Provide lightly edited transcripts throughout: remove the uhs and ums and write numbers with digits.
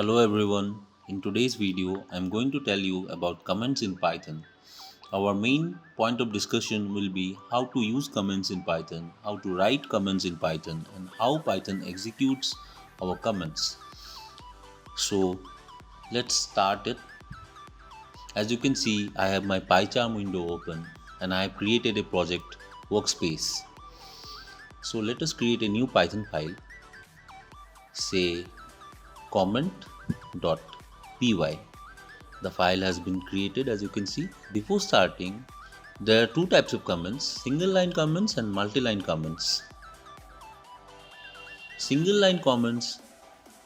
Hello everyone. In today's video, I'm going to tell you about comments in Python. Our main point of discussion will be how to use comments in Python, how to write comments in Python, and how Python executes our comments. So let's start it. As you can see, I have my PyCharm window open and I have created a project workspace. So let us create a new Python file, say comment.py. The file has been created as you can see. Before starting, there are two types of comments, single line comments and multi-line comments. Single line comments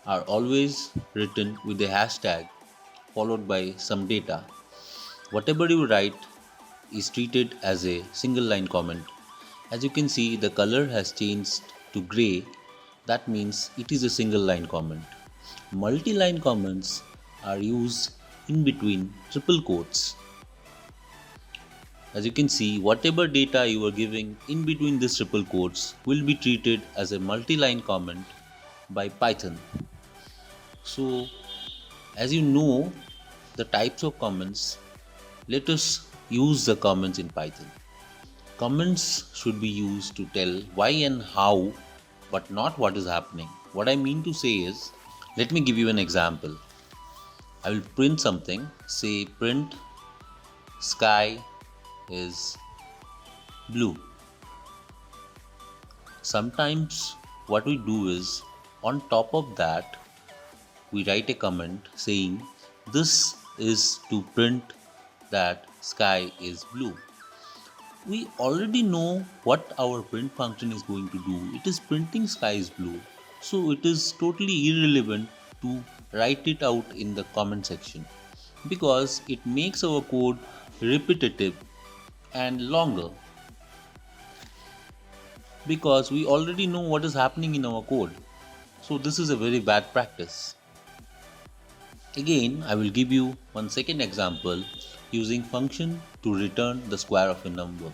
are always written with a hashtag followed by some data. Whatever you write is treated as a single line comment. As you can see, the color has changed to gray. That means it is a single line comment. Multi-line comments are used in between triple quotes. As you can see, whatever data you are giving in between these triple quotes will be treated as a multi-line comment by Python. So, as you know the types of comments, let us use the comments in Python. Comments should be used to tell why and how, but not what is happening. What I mean to say is, let me give you an example. I will print something, say print sky is blue. Sometimes what we do is on top of that we write a comment saying this is to print that sky is blue. We already know what our print function is going to do. It is printing sky is blue. So it is totally irrelevant to write it out in the comment section because it makes our code repetitive and longer because we already know what is happening in our code. So this is a very bad practice. Again, I will give you one second example using function to return the square of a number.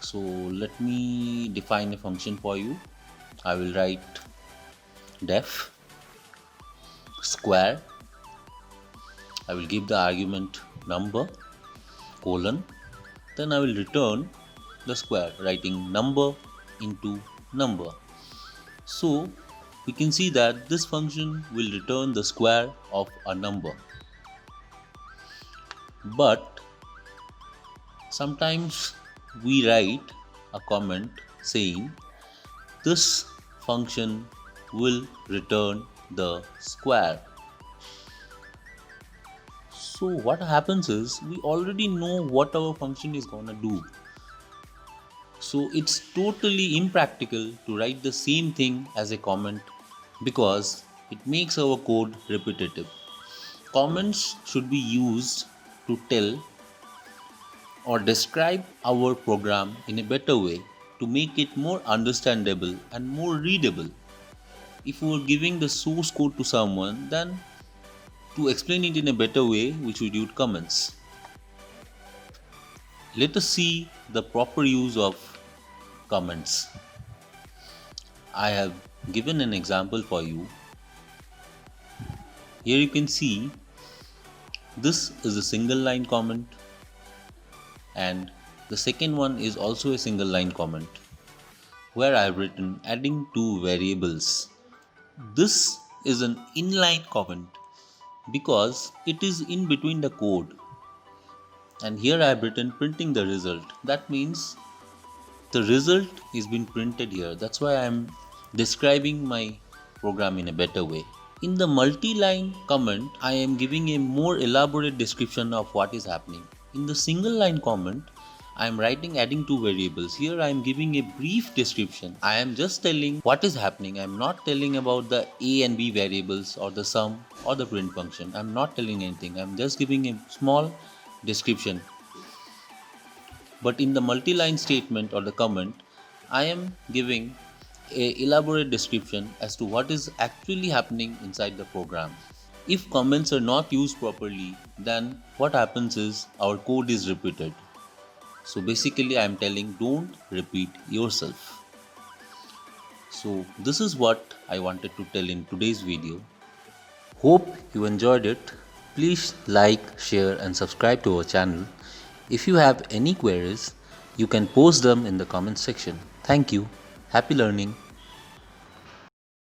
So let me define a function for you. I will write def square. I will give the argument number colon. Then I will return the square writing number into number. So we can see that this function will return the square of a number. But sometimes we write a comment saying this function will return the square. So what happens is we already know what our function is gonna do. So it's totally impractical to write the same thing as a comment because it makes our code repetitive. Comments should be used to tell or describe our program in a better way to make it more understandable and more readable. If we are giving the source code to someone, then to explain it in a better way, we should use comments. Let us see the proper use of comments. I have given an example for you. Here you can see this is a single line comment and the second one is also a single line comment where I have written adding two variables. This is an inline comment because it is in between the code, and here I have written printing the result. That means the result is being printed here. That's why I am describing my program in a better way. In the multi-line comment, I am giving a more elaborate description of what is happening. In the single line comment, I am writing adding two variables. Here I am giving a brief description. I am just telling what is happening. I am not telling about the a and b variables or the sum or the print function. I am not telling anything. I am just giving a small description. But in the multi-line statement or the comment, I am giving a elaborate description as to what is actually happening inside the program. If comments are not used properly, then what happens is our code is repeated. So basically I am telling don't repeat yourself. So this is what I wanted to tell in today's video. Hope you enjoyed it. Please like, share, and subscribe to our channel. If you have any queries, you can post them in the comment section. Thank you. Happy learning.